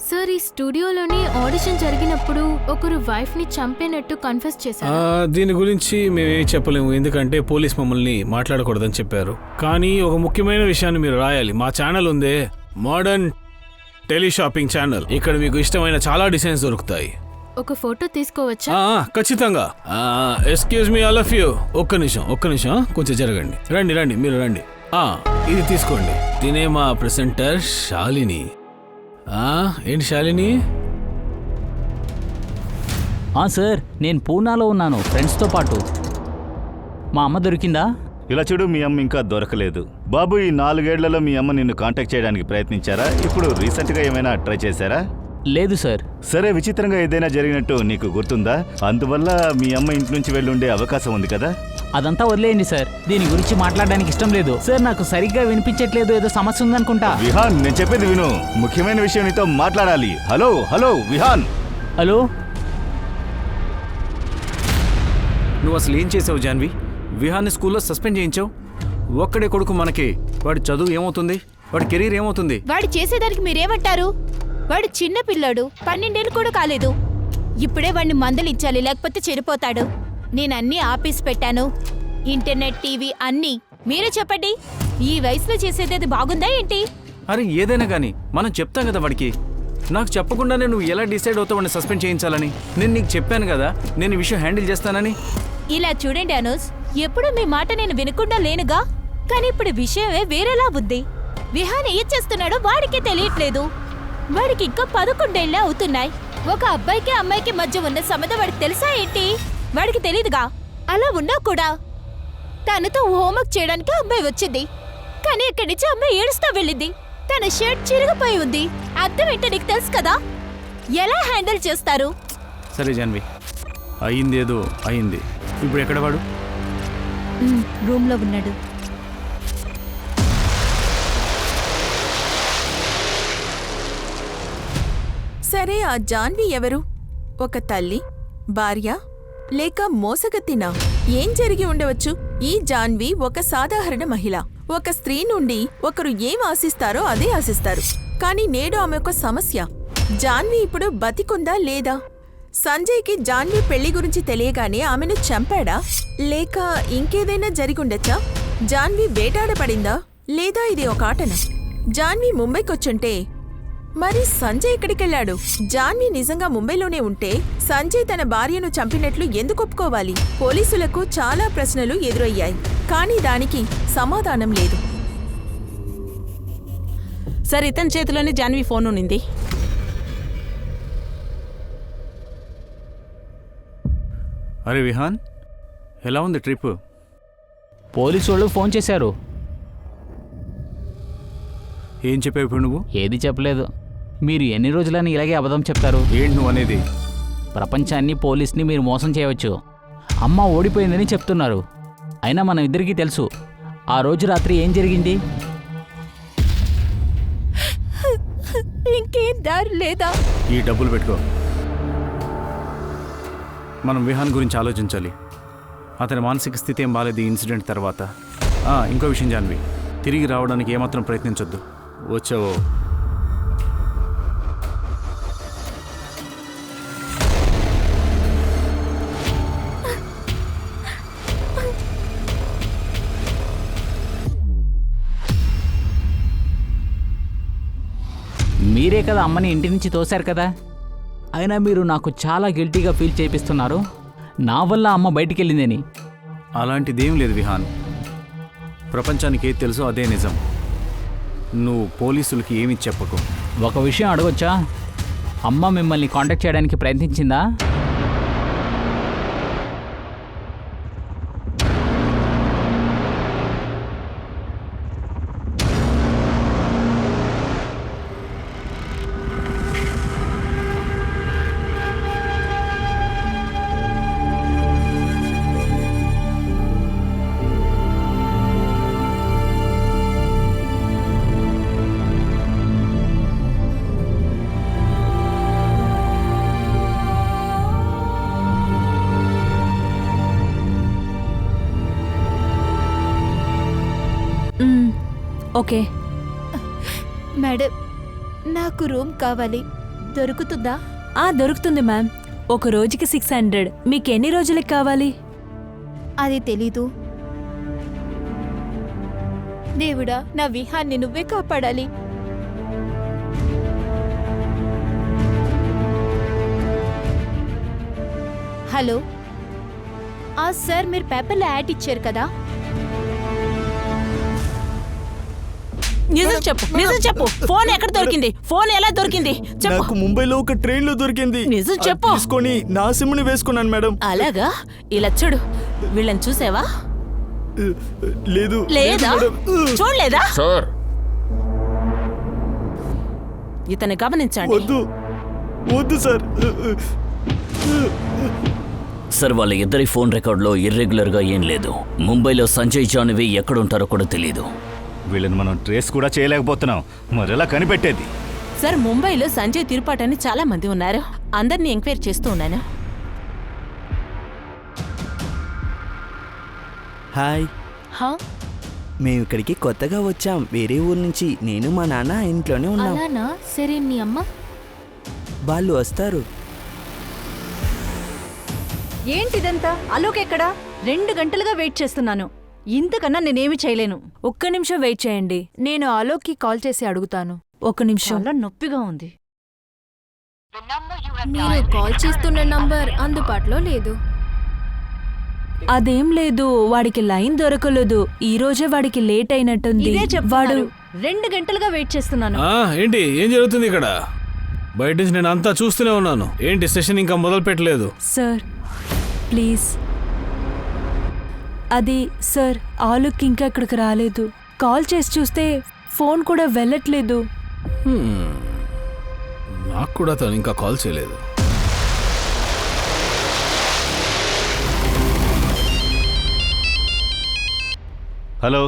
సార్, ఈ స్టూడియోలోని ఆడిషన్ జరిగినప్పుడు ఒకరు వైఫ్ ని చంపినట్టు కన్ఫెస్ చేశారు. దీని గురించి మేమేం చెప్పలేము, ఎందుకంటే పోలీస్ మమ్మల్ని మాట్లాడకూడదని చెప్పారు. కానీ ఒక ముఖ్యమైన విషయాన్ని మీరు రాయాలి. మా ఛానల్ ఉందే, మోడర్న్ టెలిషాపింగ్ ఛానల్. ఇక్కడ మీకు ఇష్టమైన చాలా డిజైన్స్ దొరుకుతాయి. ఒక ఫోటో తీసుకోవచ్చా? ఖచ్చితంగా. Excuse me all of you. ఒక్క నిమిషం, కొంచెం జరగండి. రండి, మీరు రండి. ఇది తీసుకోండి. తినే మా ప్రెసెంటర్ శాలిని. ఏంటి శాలిని? సార్, నేను పూనాలో ఉన్నాను ఫ్రెండ్స్తో పాటు. మా అమ్మ దొరికిందా? ఇలా చూడు, మీ అమ్మ ఇంకా దొరకలేదు. బాబు, ఈ 4 ఏళ్లలో మీ అమ్మ నిన్ను కాంటాక్ట్ చేయడానికి ప్రయత్నించారా? ఇప్పుడు రీసెంట్గా ఏమైనా ట్రై చేశారా? లేదు సార్. సరే, విచిత్రంగా ఏదైనా జరిగినట్టు నీకు గుర్తుందా? అందువల్ల మీ అమ్మ ఇంటి నుంచి వెళ్ళి ఉండే అవకాశం ఉంది కదా. అదంతా వదిలేయండి సార్. దీని గురించి మాట్లాడడానికి ఇష్టం లేదు సార్. నాకు సరిగ్గా వినిపించట్లేదు, ఏదో సమస్య ఉందనుకుంటా. విహాన్, నేను చెప్పేది విను. ముఖ్యమైన విషయం నీతో మాట్లాడాలి. హలో విహాన్. హలో. నువ్వు అసలు ఏం చేసావు జాన్వి? విహాన్ని స్కూల్లో సస్పెండ్ చేయించావు. ఒక్కడే కొడుకు మనకి. వాడి చదువు ఏమవుతుంది? వాడి కెరీర్ ఏమవుతుంది? వాడు చేసేదానికి మీరేమంటారు? వాడు చిన్న పిల్లాడు, 12 ఏళ్ళు కూడా కాలేదు. ఇప్పుడే వాడిని మందలించాలి, లేకపోతే చెడిపోతాడు. నేను అన్నీ ఆపేసి పెట్టాను, ఇంటర్నెట్, టీవీ అన్నీ. మీరే చెప్పండి, ఈ వయసులో చేసేది బాగుందా ఏంటి? అరే ఏదైనా కానీ మనం చెప్తాం కదా వాడికి. నాకు చెప్పకుండానే నువ్వు ఎలా డిసైడ్ అవుతావు వాడిని సస్పెండ్ చేయించాలని? నేను నీకు చెప్పాను కదా నేను ఈ విషయం హ్యాండిల్ చేస్తానని. ఇలా చూడండి అనూస్, ఎప్పుడు మీ మాట నేను వినకుండా లేనుగా, కానీ ఇప్పుడు విషయమే వేరేలా ఉంది. విహాన్ ఏం చేస్తున్నాడో వాడికే తెలియట్లేదు. వాడికి ఇంకా 11 ఏళ్ళే అవుతున్నాయి. ఒక అబ్బాయికి అమ్మాయికి మధ్య ఉన్న సంబంధం వాడికి తెలుసా ఏంటి? వాడికి తెలీదుగా. అలా ఉన్నా కూడా తనతో హోంవర్క్ చేయడానికి అమ్మాయి వచ్చింది, కానీ ఇక్కడి నుంచి అమ్మాయి ఏడుస్తూ వెళ్ళింది. తన షర్ట్ చిరిగిపోయి ఉంది. అర్థం ఏంటో నీకు తెలుసు కదా. ఎలా హ్యాండిల్ చేస్తారు? సరే జాన్వి, అయిందేదో అయింది. ఇప్పుడు ఎక్కడ వాడు? రూమ్ లో ఉన్నాడు. సరే, ఆ జాన్వి ఎవరు? ఒక తల్లి, భార్య, లేక మోసగత్తినా? ఏం జరిగి ఉండవచ్చు? ఈ జాన్వి ఒక సాధారణ మహిళ. ఒక స్త్రీ నుండి ఒకరు ఏం ఆశిస్తారో అదే ఆశిస్తారు. కానీ నేడు ఆమె ఒక సమస్య. జాన్వి ఇప్పుడు బతికుందా లేదా? సంజయ్కి జాన్వి పెళ్లి గురించి తెలియగానే ఆమెను చంపాడా? లేక ఇంకేదైనా జరిగుండొచ్చా? జాన్వి వేటాడపడిందా? లేదా ఇది ఒక ఆటన? జాన్వి ముంబైకొచ్చుంటే మరి సంజయ్ ఎక్కడికెళ్లాడు? జాన్వి నిజంగా ముంబైలోనే ఉంటే సంజయ్ తన భార్యను చంపినట్లు ఎందుకు ఒప్పుకోవాలి? పోలీసులకు చాలా ప్రశ్నలు ఎదురయ్యాయి, కానీ దానికి సమాధానం లేదు. సార్, ఇతని చేతిలోనే జాన్వి ఫోన్ ఉన్నింది. అరే విహాన్, ఎలా ఉంది ట్రిప్? పోలీసు వాళ్ళు ఫోన్ చేశారు. ఏం చెప్పావు ఇప్పుడు నువ్వు? ఏది చెప్పలేదు. మీరు ఎన్ని రోజులని ఇలాగే అబద్ధం చెప్తారు? ఏంటి నువ్వు అనేది? ప్రపంచాన్ని, పోలీస్ని మీరు మోసం చేయవచ్చు. అమ్మ ఓడిపోయిందని చెప్తున్నారు. అయినా మనం ఇద్దరికీ తెలుసు ఆ రోజు రాత్రి ఏం జరిగింది. ఇంకేం దారి లేదా? ఈ డబ్బులు పెట్టుకో. మనం విహాన్ గురించి ఆలోచించాలి. అతని మానసిక స్థితి ఏం బాలేదు ఈ ఇన్సిడెంట్ తర్వాత. ఇంకో విషయం జాన్వి, తిరిగి రావడానికి ఏమాత్రం ప్రయత్నించొద్దు. వచ్చావో మీరే కదా అమ్మని ఇంటి నుంచి తోశారు కదా. అయినా మీరు నాకు చాలా గిల్టీగా ఫీల్ చేపిస్తున్నారు. నా వల్ల అమ్మ బయటికి వెళ్ళిందని. అలాంటిదేం లేదు విహాన్. ప్రపంచానికి ఏది తెలుసో అదే నిజం. నువ్వు పోలీసులకి ఏమీ చెప్పకు. ఒక విషయం అడగొచ్చా? అమ్మ మిమ్మల్ని కాంటాక్ట్ చేయడానికి ప్రయత్నించిందా? ఓకే మేడం, నాకు రూమ్ కావాలి, దొరుకుతుందా? దొరుకుతుంది మ్యామ్. ఒక రోజుకి 600. మీకు ఎన్ని రోజులకి కావాలి? అది తెలీదు. దేవుడా, నా విహాన్ని నువ్వే కాపాడాలి. హలో సార్, మీరు పేపర్లో యాడ్ ఇచ్చారు కదా? నిజం చెప్పు, నిజం చెప్పు. ఫోన్ ఎక్కడ దొరికింది? ఫోన్ ఎలా దొరికింది చెప్పు. నాకు ముంబైలో ఒక ట్రైన్ లో దొరికింది. నిజం చెప్పు. తీసుకొని నా సిమ్ని వేసుకున్నాను మేడం. అలాగా? ఇలా చూడు, వీళ్ళని చూసావా? లేదు. లేదా? చూడలేదా? సార్, ఇతన్ని గమనించండి. వద్దు వద్దు సార్. సార్, వాళ్ళ ఇద్దరి ఫోన్ రికార్డులో ఇర్రెగ్యులర్గా ఏం లేదు. ముంబైలో సంజయ్ జాన్వి ఎక్కడుంటారో కూడా తెలీదు. వీళ్ళని మనం ట్రేస్ కూడా చేయలేకపోతున్నాం. మరెలా కనిపెట్టేది? సార్, ముంబైలో సంజయ్ తిరుపాటు అని చాలా మంది ఉన్నారు. అందరినీ ఎంక్వైరీ చేస్తూ ఉన్నాను. హాయ్. మేము ఇక్కడికి కొత్తగా వచ్చాం, వేరే ఊరు నుంచి. నేను మా నాన్న ఇంట్లోనే ఉన్నాం. అలానా? సరే, నీ అమ్మ? వాళ్ళు వస్తారు. ఏంటిదంతా? అలోక్ ఎక్కడా? 2 గంటలుగా వెయిట్ చేస్తున్నాను. ఇంతకన్నా నేనేమి చేయలేను. ఒక్క నిమిషం వెయిట్ చేయండి, నేను ఆలోక్కి కాల్ చేసి అడుగుతాను. ఒక్క నిమిషం. చాలా నొప్పిగా ఉంది. మీరు కాల్ చేస్తున్న నంబర్ అందుబాటులో లేదు. అదేం లేదు, వాడికి లైన్ దొరకలేదు. ఈ రోజే వాడికి లేట్ అయినట్టుంది. ఇదే వాడు చెప్తాడు. 2 గంటలుగా వెయిట్ చేస్తున్నాను. ఏంటి ఏం జరుగుతుంది ఇక్కడ? బయట నుంచి నేను అంతా చూస్తూనే ఉన్నాను. ఏంటి సెషన్ ఇంకా మొదలు పెట్టలేదు? Sir please. అది సార్, ఆలోక్ ఇంకా ఇక్కడికి రాలేదు. కాల్ చేసి చూస్తే ఫోన్ కూడా వెళ్ళట్లేదు. నాకు కూడా తను ఇంకా కాల్ చేయలేదు. హలో,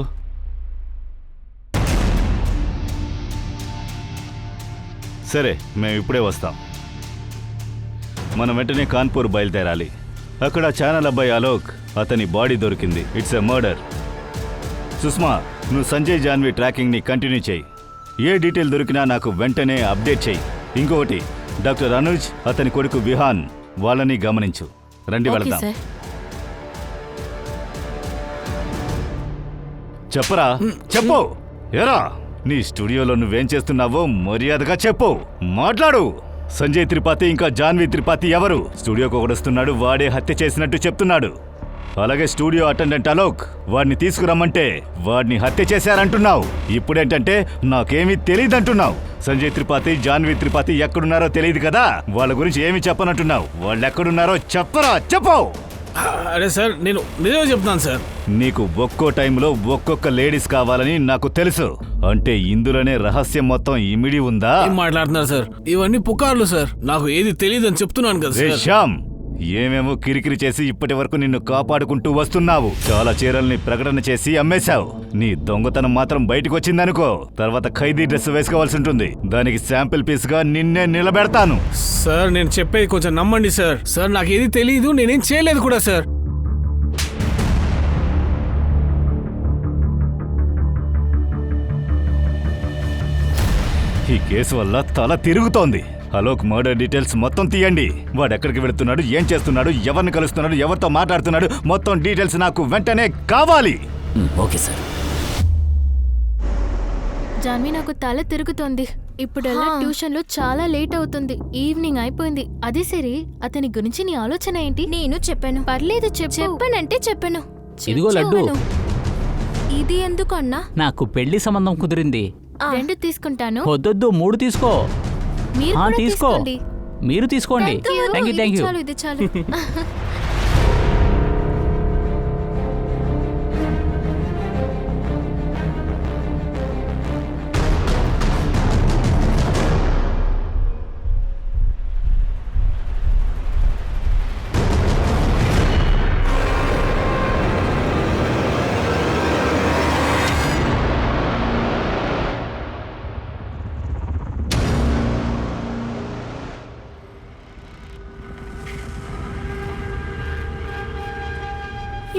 సరే మేము ఇప్పుడే వస్తాం. మనం వెంటనే కాన్పూర్ బయలుదేరాలి. అక్కడ ఛానల్ అబ్బాయి అలోక్, అతని బాడీ దొరికింది. It's a murder. సుష్మా, నువ్వు సంజయ్ జాన్వి ట్రాకింగ్ని కంటిన్యూ చేయి. ఏ డీటెయిల్ దొరికినా నాకు వెంటనే అప్డేట్ చేయి. ఇంకొకటి, డాక్టర్ అనుజ్, అతని కొడుకు విహాన్, వాళ్ళని గమనించు. రండి వెళదాం. చెప్పరా, చెప్పు. ఏరా, నీ స్టూడియోలో నువ్వేం చేస్తున్నావో మర్యాదగా చెప్పు. మాట్లాడు. సంజయ్ త్రిపాఠి ఇంకా జాన్వి త్రిపాఠి ఎవరు? స్టూడియోకి ఒకడొస్తున్నాడు, వాడే హత్య చేసినట్టు చెప్తున్నాడు. అలాగే స్టూడియో అటెండెంట్ అలోక్, వాడిని తీసుకురమ్మంటే వాడిని హత్య చేశారంటున్నావు. ఇప్పుడేంటంటే నాకేమీ తెలియదంటున్నావు. సంజయ్ త్రిపాఠి, జాన్వి త్రిపాఠి ఎక్కడున్నారో తెలియదు కదా, వాళ్ళ గురించి ఏమి చెప్పనంటున్నావు. వాళ్ళు ఎక్కడున్నారో చెప్పరా, చెప్పు. అరే సార్, నేను నిజమే చెప్తాను సార్. నీకు ఒక్కో టైంలో ఒక్కొక్క లేడీస్ కావాలని నాకు తెలుసు. అంటే ఇందులోనే రహస్యం మొత్తం ఇమిడి ఉందా? ఏం మాట్లాడుతున్నారు సార్? ఇవన్నీ పుకార్లు సార్. నాకు ఏది తెలియదని చెప్తున్నాను కదా సార్. శ్యామ్, ఏమేమో కిరికిరి చేసి ఇప్పటి వరకు నిన్ను కాపాడుకుంటూ వస్తున్నావు. చాలా చీరల్ని ప్రకటన చేసి అమ్మేశావు. నీ దొంగతనం మాత్రం బయటకు వచ్చిందనుకో, తర్వాత ఖైదీ డ్రెస్ వేసుకోవాల్సి ఉంటుంది. దానికి శాంపిల్ పీస్ గా నిన్నే నిలబెడతాను. సార్, నేను చెప్పేది కొంచెం నమ్మండి సార్. సార్, నాకు ఏది తెలియదు, నేనేం చేయలేదు కూడా సార్. ఈ కేసు వల్ల తల తిరుగుతోంది. అలోక్ మర్డర్ డీటెయిల్స్ మొత్తం తీయండి. వాడెక్కడికి వెళుతున్నాడు, ఏం చేస్తున్నాడు, ఎవరిని కలుస్తున్నాడు, ఎవరితో మాట్లాడుతున్నాడు, మొత్తం డీటెయిల్స్ నాకు వెంటనే కావాలి. Okay sir. జాన్వి, నాకు తల తిరుగుతోంది. ఇప్పుడల్లా ట్యూషన్లో చాలా లేట్ అవుతుంది. ఈవినింగ్ అయిపోయింది. అదే సరే, అతని గురించి నీ ఆలోచన ఏంటి? నేను చెప్పాను. పర్లేదు, చెప్పానంటే చెప్పాను. ఇదిగో లడ్డు. ఇది ఎందుకు అన్నా? నాకు పెళ్లి సంబంధం కుదిరింది. 2 తీసుకుంటాను. వద్దొద్దు, 3 తీసుకో. మీరు కూడా తీసుకో. తీసుకోండి. మీరు తీసుకోండి. Thank you. చాలు, ఇది చాలు.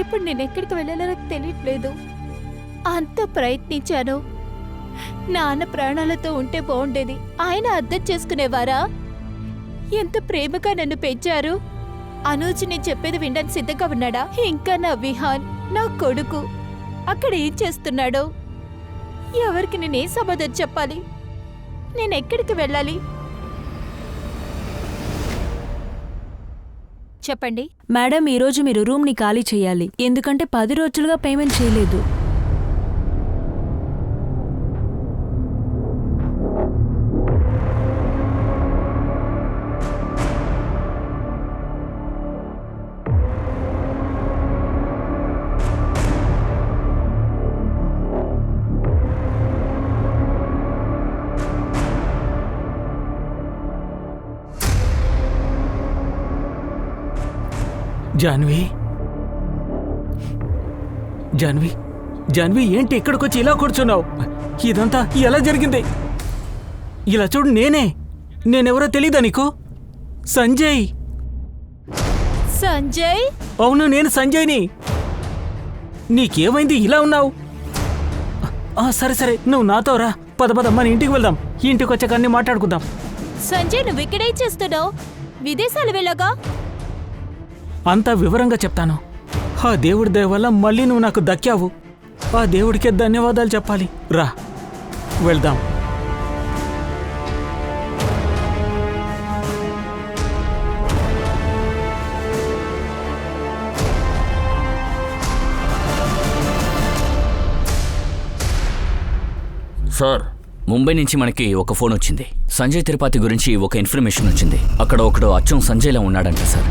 ఇప్పుడు నేను ఎక్కడికి వెళ్ళాలో నాకు తెలియట్లేదు. అంత ప్రయత్నించాను. నాన్న ప్రాణాలతో ఉంటే బాగుండేది. ఆయన అర్థం చేసుకునేవారా? ఎంత ప్రేమగా నన్ను పెంచారు. అనూజ్ నేను చెప్పేది వినడానికి సిద్ధంగా ఉన్నాడా? ఇంకా నా విహాన్, నా కొడుకు అక్కడ ఏం చేస్తున్నాడో? ఎవరికి నేనేం సమాధానం చెప్పాలి? నేను ఎక్కడికి వెళ్ళాలి? చెప్పండి మేడం, ఈరోజు మీరు రూమ్ని ఖాళీ చేయాలి. ఎందుకంటే 10 రోజులుగా పేమెంట్ చేయలేదు. జాన్వి, జాన్వి, జాన్వి, ఏంటి ఇక్కడికొచ్చి ఇలా కూర్చున్నావు? ఇదంతా ఎలా జరిగింది? ఇలా చూడు, నేనెవరో తెలీదా నీకు? సంజయ్. సంజయ్? అవును, నేను సంజయ్ని. నీకేమైంది ఇలా ఉన్నావు? సరే సరే, నువ్వు నాతో రా. పద పద, మన ఇంటికి వెళ్దాం. ఇంటికి వచ్చాక అన్ని మాట్లాడుకుందాం. సంజయ్ నువ్వు ఇక్కడేం చేస్తున్నావు? విదేశాలు వెళ్ళగా? అంతా వివరంగా చెప్తాను. ఆ దేవుడి దయ వల్ల మళ్ళీ నువ్వు నాకు దక్కావు. ఆ దేవుడికే ధన్యవాదాలు చెప్పాలి. రా వెళ్దాం. సార్, ముంబై నుంచి మనకి ఒక ఫోన్ వచ్చింది. సంజయ్ తిరుపతి గురించి ఒక ఇన్ఫర్మేషన్ వచ్చింది. అక్కడ ఒకడు అచ్చం సంజయ్లా ఉన్నాడంట సార్.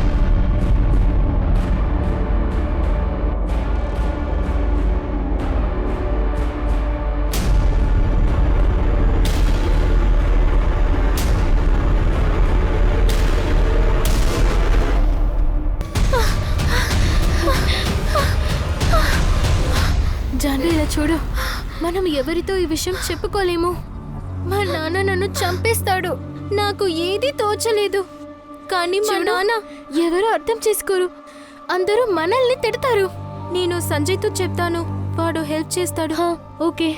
జాన్వి ఇలా చూడు, మనం ఎవరితో ఈ విషయం చెప్పుకోలేము. మా నాన్న నన్ను చంపేస్తాడు. నాకు ఏది తోచలేదు. కానీ మా నాన్న ఎవరో అర్థం చేసుకోరు. అందరూ మనల్ని తిడతారు. నేను సంజయ్తో చెప్తాను, వాడు హెల్ప్ చేస్తాడు. ఓకే.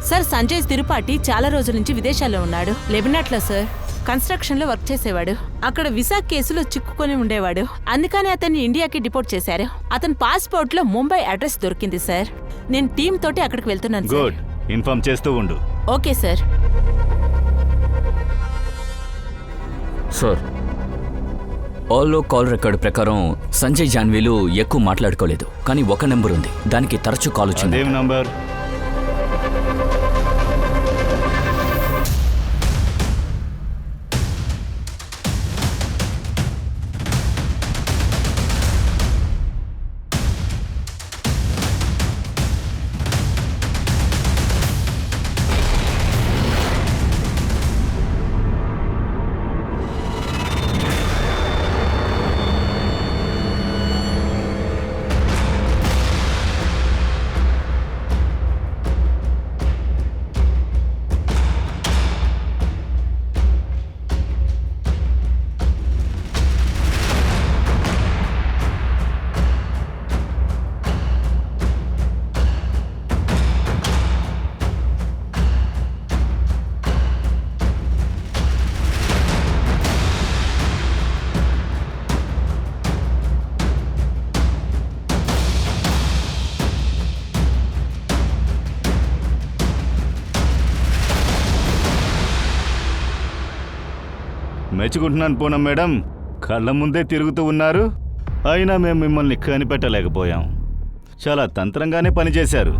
సార్, సంజయ్ తిరుపాటి చాలా రోజుల నుంచి విదేశాల్లో ఉన్నాడు. లెబనాట్లో సార్ కన్స్ట్రక్షన్లో వర్క్ చేసేవాడు. అక్కడ విసా కేసులో చిక్కుకొని ఉండేవాడు. అందుకని అతన్ని ఇండియాకి డిపోర్ట్ చేశారు. అతని పాస్పోర్ట్లో ముంబై అడ్రస్ దొరికింది సార్. నేను టీం తోటి అక్కడికి వెళ్తున్నాను సార్. గుడ్, ఇన్ఫార్మ్ చేస్తూ ఉండు. Okay sir. సార్, ఆల్లో కాల్ రికార్డు ప్రకారం సంజయ్ జాన్వీలు ఎక్కువ మాట్లాడుకోలేదు. కానీ ఒక నెంబర్ ఉంది, దానికి తరచూ కాల్ వచ్చింది. అదేం నంబర్? మెచ్చుకుంటున్నాను పూనం మేడం. కళ్ళ ముందే తిరుగుతూ ఉన్నారు, అయినా మేము మిమ్మల్ని కనిపెట్టలేకపోయాం. చాలా తంత్రంగానే పనిచేశారు.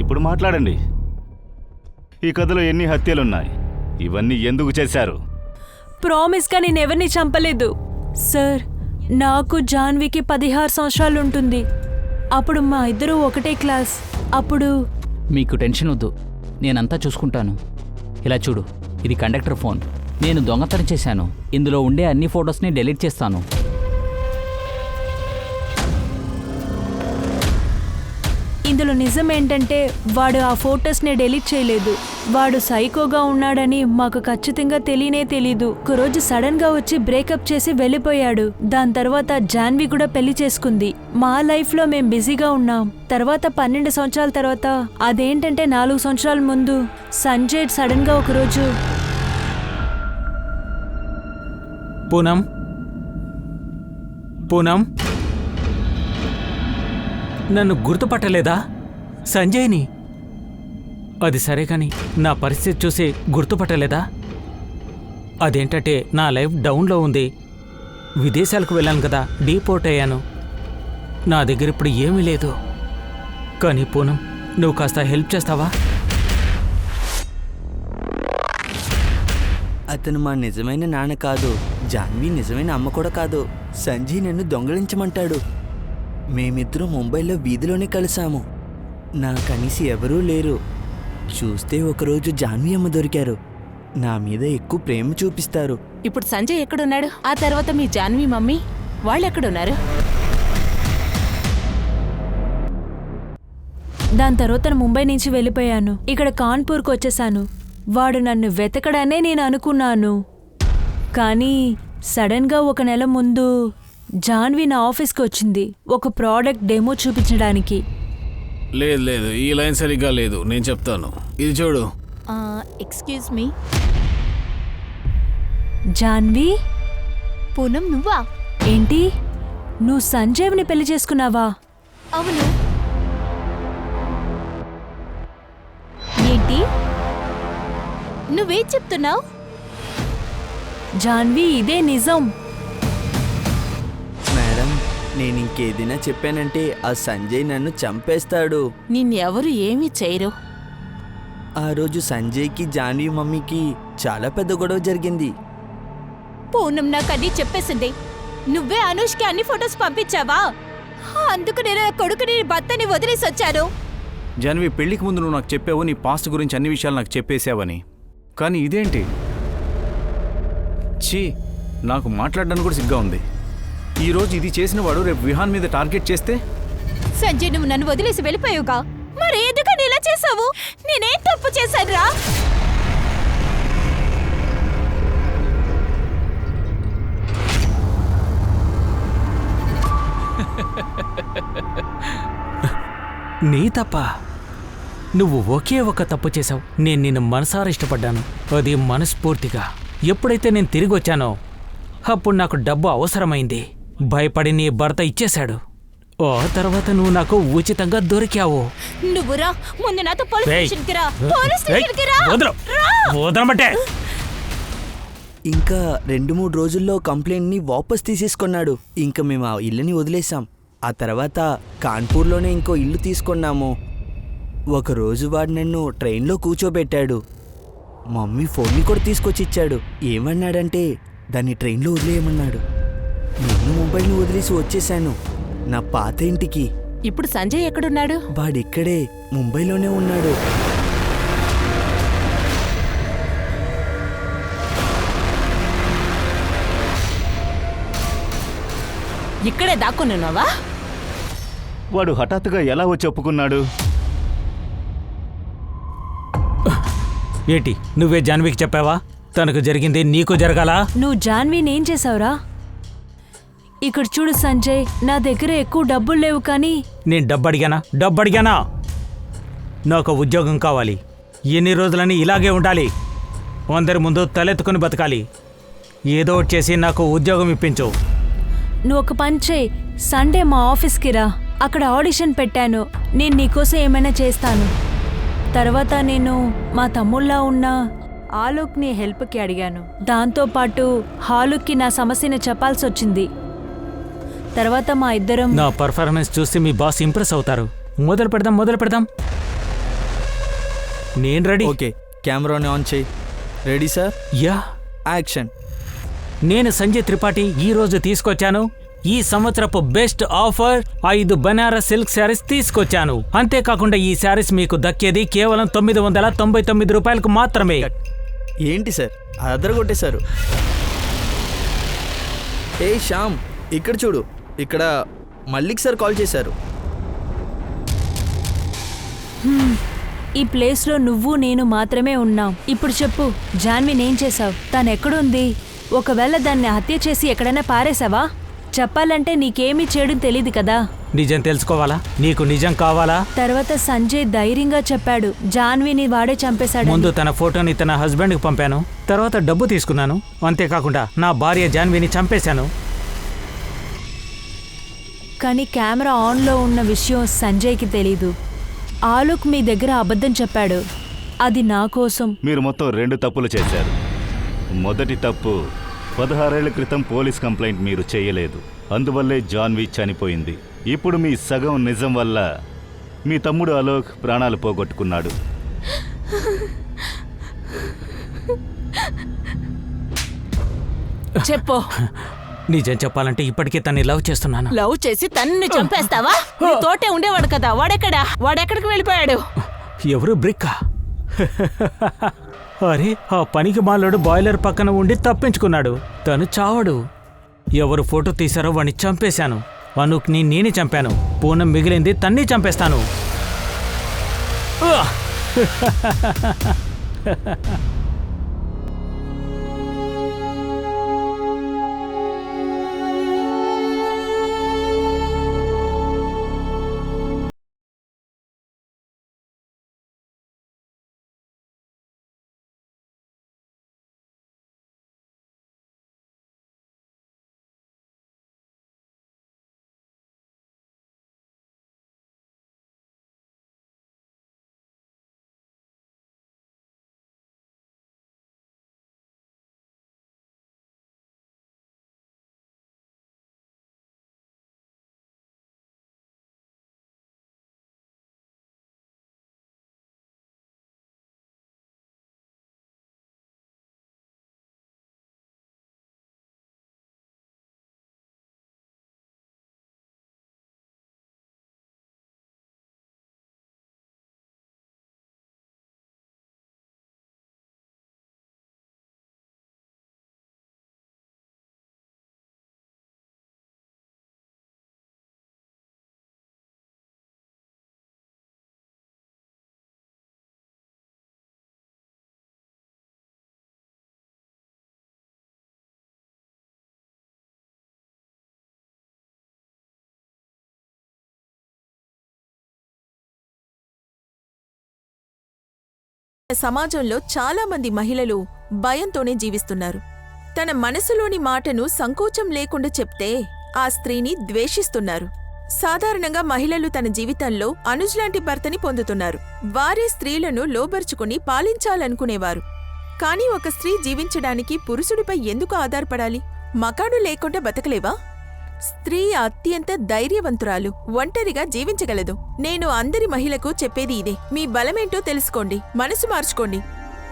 ఇప్పుడు మాట్లాడండి. ఈ కథలో ఎన్ని హత్యలున్నాయి? ఇవన్నీ ఎందుకు చేశారు? ప్రామిస్గా నేను ఎవరిని చంపలేదు సార్. నాకు జాన్వికి 16 సంవత్సరాలు ఉంటుంది. అప్పుడు మా ఇద్దరు ఒకటే క్లాస్. అప్పుడు మీకు టెన్షన్ వద్దు, నేనంతా చూసుకుంటాను. ఇలా చూడు, ఇది కండక్టర్ ఫోన్. నేను దొంగతనం చేశాను. ఇందులో ఉండే అన్ని ఫొటోస్ని డిలీట్ చేస్తాను. ఇందులో నిజం ఏంటంటే వాడు ఆ ఫొటోస్ని డిలీట్ చేయలేదు. వాడు సైకోగా ఉన్నాడని మాకు ఖచ్చితంగా తెలీదు. ఒకరోజు సడన్ గా వచ్చి బ్రేకప్ చేసి వెళ్ళిపోయాడు. దాని తర్వాత జాన్వి కూడా పెళ్లి చేసుకుంది. మా లైఫ్ లో మేం బిజీగా ఉన్నాం. తర్వాత 12 సంవత్సరాల తర్వాత, అదేంటంటే 4 సంవత్సరాల ముందు సంజయ్ సడన్ గా ఒకరోజు పూనం, పూనం, నన్ను గుర్తుపట్టలేదా? సంజయ్ని. అది సరే కానీ నా పరిస్థితి చూసి గుర్తుపట్టలేదా? అదేంటంటే నా లైఫ్ డౌన్లో ఉంది. విదేశాలకు వెళ్ళాను కదా, డీపోర్ట్ అయ్యాను. నా దగ్గర ఇప్పుడు ఏమీ లేదు. కానీ పూనం, నువ్వు కాస్త హెల్ప్ చేస్తావా? అతను మా నిజమైన నాన్న కాదు. జాన్వి నిజమైన అమ్మ కూడా కాదు. సంజయ్ నన్ను దొంగలించమంటాడు. మేమిద్దరం ముంబైలో వీధిలోనే కలిసాము. నా కనీసి ఎవరూ లేరు. చూస్తే ఒకరోజు జాన్వి అమ్మ దొరికారు. నా మీద ఎక్కువ ప్రేమ చూపిస్తారు. ఇప్పుడు సంజయ్ ఎక్కడున్నాడు? ఆ తర్వాత మీ జాన్వి మమ్మీ వాళ్ళు ఎక్కడున్నారు? దాని తర్వాత ముంబై నుంచి వెళ్ళిపోయాను. ఇక్కడ కాన్పూర్కి వచ్చేసాను. వాడు నన్ను వెతకడనే నేను అనుకున్నాను. కానీ సడన్గా ఒక నెల ముందు జాన్వి నా ఆఫీస్కి వచ్చింది ఒక ప్రోడక్ట్ డెమో చూపించడానికి. లేదు లేదు, ఈ లైన్ సరిగ్గా లేదు, నేను చెప్తాను. ఇది చూడు. Excuse me. జాన్వి, పూనం నువ్వా? ఏంటి నువ్వు సంజయ్ని పెళ్లి చేసుకున్నావా? అవును. ఏంటి నువ్వేం చెప్తున్నావు? జాన్వి, ఇదే నిజం. మేడం, నేను ఇంకేదైనా చెప్పానంటే ఆ సంజయ్ నన్ను చంపేస్తాడు. నిన్నెవరు ఏమీ చేయరు. ఆ రోజు సంజయ్కి జాన్వి మమ్మీకి చాలా పెద్ద గొడవ జరిగింది. పూనం నాకు అన్నీ చెప్పేసింది. నువ్వే అనుష్కి అన్ని ఫొటోస్ పంపించావా? అందుకు నేను నా కొడుకుని భర్తని వదిలేసి వచ్చాను. జాన్వి, పెళ్లికి ముందు నువ్వు నాకు చెప్పావు నీ పాస్ట్ గురించి అన్ని విషయాలు నాకు చెప్పేశావని. కానీ ఇదేంటి? ఛీ, నాకు మాట్లాడడానికి కూడా సిగ్గా ఉంది. ఈరోజు ఇది చేసిన వాడు రేపు విహాన్ మీద టార్గెట్ చేస్తే? సంజయ్, నువ్వు నన్ను వదిలేసి వెళ్ళిపోయావుగా, మరి ఎందుకని ఇలా చేసావు? నేనేం తప్పు చేశాను రా? నీ తప్ప? నువ్వు ఒకే ఒక తప్పు చేశావు. నేను నిన్ను మనసారా ఇష్టపడ్డాను, అది మనస్ఫూర్తిగా. ఎప్పుడైతే నేను తిరిగి వచ్చానో అప్పుడు నాకు డబ్బు అవసరమైంది. భయపడి నీ భర్త ఇచ్చేశాడు. ఆ తర్వాత నువ్వు నాకు ఉచితంగా దొరికావు. నువ్వురా, ముందు నాతో పోలీస్ ఏయ్, స్టేషన్కి రా. పోలీస్ స్టేషన్కి రా. వదలు, వదలమంటే. ఇంకా 2-3 రోజుల్లో కంప్లైంట్ని వాపస్ తీసేసుకున్నాడు. ఇంకా మేము ఆ ఇల్లుని వదిలేసాం. ఆ తర్వాత కాన్పూర్లోనే ఇంకో ఇల్లు తీసుకున్నాము. ఒకరోజు వాడు నన్ను ట్రైన్లో కూర్చోబెట్టాడు. మమ్మీ ఫోన్ని కూడా తీసుకొచ్చి ఇచ్చాడు. ఏమన్నాడంటే దాన్ని ట్రైన్లో వదిలేయమన్నాడు. నేను మొబైల్ని వదిలేసి వచ్చేసాను నా పాత ఇంటికి. ఇప్పుడు సంజయ్ ఎక్కడున్నాడు? వాడిక్కడే ముంబైలోనే ఉన్నాడు. ఇక్కడే దాక్కున్నావా? వాడు హఠాత్తుగా ఎలా వచ్చి ఒప్పుకున్నాడు? ఏంటి, నువ్వే జాన్వికి చెప్పావా? తనకు జరిగింది నీకు జరగాలా? నువ్వు జాన్విని ఏం చేసావురా? ఇక్కడ చూడు సంజయ్, నా దగ్గర ఎక్కువ డబ్బులు లేవు కానీ. నేను డబ్బు అడిగానా? నాకు ఉద్యోగం కావాలి. ఎన్ని రోజులని ఇలాగే ఉండాలి? అందరి ముందు తలెత్తుకుని బతకాలి. ఏదో ఒకటి చేసి నాకు ఉద్యోగం ఇప్పించు. నువ్వు ఒక పని చేయి, సండే మా ఆఫీస్కి రా. అక్కడ ఆడిషన్ పెట్టాను. నేను నీకోసం ఏమైనా చేస్తాను. తర్వాత నేను మా తమ్ముళ్ళ ఉన్న ఆలోక్ని హెల్ప్కి అడిగాను. దాంతోపాటు హాలుక్కి నా సమస్యని చెప్పాల్సి వచ్చింది. తర్వాత మా ఇద్దరం నా పర్ఫార్మెన్స్ చూసి మీ బాస్ ఇంప్రెస్ అవుతారు. మొదలు పెడదాం. నేను రెడీ. ఓకే, కెమెరాని ఆన్ చేయి. Ready sir? Ya, action. నేను సంజయ్ త్రిపాఠి ఈ రోజు తీసుకొచ్చాను ఈ సంవత్సరపు best offer 5 Banaras silk saris తీసుకొచ్చాను. అంతేకాకుండా ఈ శారీస్ మీకు దక్కేది కేవలం 999 రూపాయలకు మాత్రమే. ఏంటి సార్ అదరగొట్టేశారు? ఏ శ్యామ్, ఇక్కడ చూడు. ఇక్కడ మల్లిక్ సార్ కాల్ చేశారు. ఈ ప్లేస్లో నువ్వు నేను మాత్రమే ఉన్నాం. ఇప్పుడు చెప్పు, జాన్విని ఏం చేసావు? తను ఎక్కడుంది? ఒకవేళ దాన్ని హత్య చేసి ఎక్కడైనా పారేసావా? చెప్పాలంటే నీకేమీ చేయడం తెలీదు కదా. నిజం తెలుసుకోవాలా? నీకు నిజం కావాలా? తర్వాత సంజయ్ ధైర్యంగా చెప్పాడు జాన్విని వాడే చంపేశాడు. ముందు తన ఫోటోని తన హస్బెండ్కి పంపాను. తర్వాత డబ్బు తీసుకున్నాను. అంతేకాకుండా నా భార్య జాన్విని చంపేశాను. కానీ కెమెరా ఆన్లో ఉన్న విషయం సంజయ్కి తెలీదు. ఆలోక్ మీ దగ్గర అబద్ధం చెప్పాడు. అది నా కోసం. మీరు మొత్తం 2 తప్పులు చేశారు. మొదటి తప్పు, 16 ఏళ్ల క్రితం పోలీస్ కంప్లైంట్ మీరు చేయలేదు. అందువల్లే జాన్వి చనిపోయింది. ఇప్పుడు మీ సగం నిజం వల్ల మీ తమ్ముడు అలోక్ ప్రాణాలు పోగొట్టుకున్నాడు. చెప్పు. నిజం చెప్పాలంటే ఇప్పటికే తన్ని లవ్ చేస్తున్నాను. లవ్ చేసి తన్ని చంపేస్తావా? నీ తోటే ఉండేవాడు కదా, వాడెక్కడికి వెళ్ళిపోయాడు? ఎవరు? బ్రిక్కా? అరే, ఆ పనికి మాలోడు బాయిలర్ పక్కన ఉండి తప్పించుకున్నాడు. తను చావడు. ఎవరు ఫోటో తీశారో వాడిని చంపేశాను. అనూక్ని నేనే చంపాను. పూనం మిగిలింది తన్ని చంపేస్తాను. సమాజంలో చాలా మంది మహిళలు భయంతోనే జీవిస్తున్నారు. తన మనసులోని మాటను సంకోచం లేకుండా చెప్తే ఆ స్త్రీని ద్వేషిస్తున్నారు. సాధారణంగా మహిళలు తన జీవితంలో అనుజ్ లాంటి భర్తని పొందుతున్నారు. వారే స్త్రీలను లోబర్చుకుని పాలించాలనుకునేవారు. కానీ ఒక స్త్రీ జీవించడానికి పురుషుడిపై ఎందుకు ఆధారపడాలి? మకాడు లేకుండా బతకలేవా? స్త్రీ అత్యంత ధైర్యవంతురాలు, ఒంటరిగా జీవించగలదు. నేను అందరి మహిళకు చెప్పేది ఇదే. మీ బలమేంటో తెలుసుకోండి, మనసు మార్చుకోండి,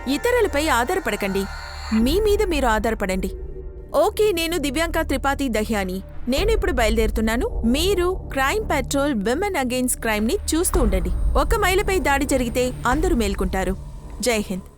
ఇతరులపై ఆధారపడకండి, మీ మీద మీరు ఆధారపడండి. ఓకే, నేను దివ్యాంక త్రిపాఠి దహ్యాని. నేను ఇప్పుడు బయలుదేరుతున్నాను. మీరు crime petrol women against crime ని చూస్తూ ఉండండి. ఒక మహిళపై దాడి జరిగితే అందరూ మేల్కొంటారు. జై హింద్.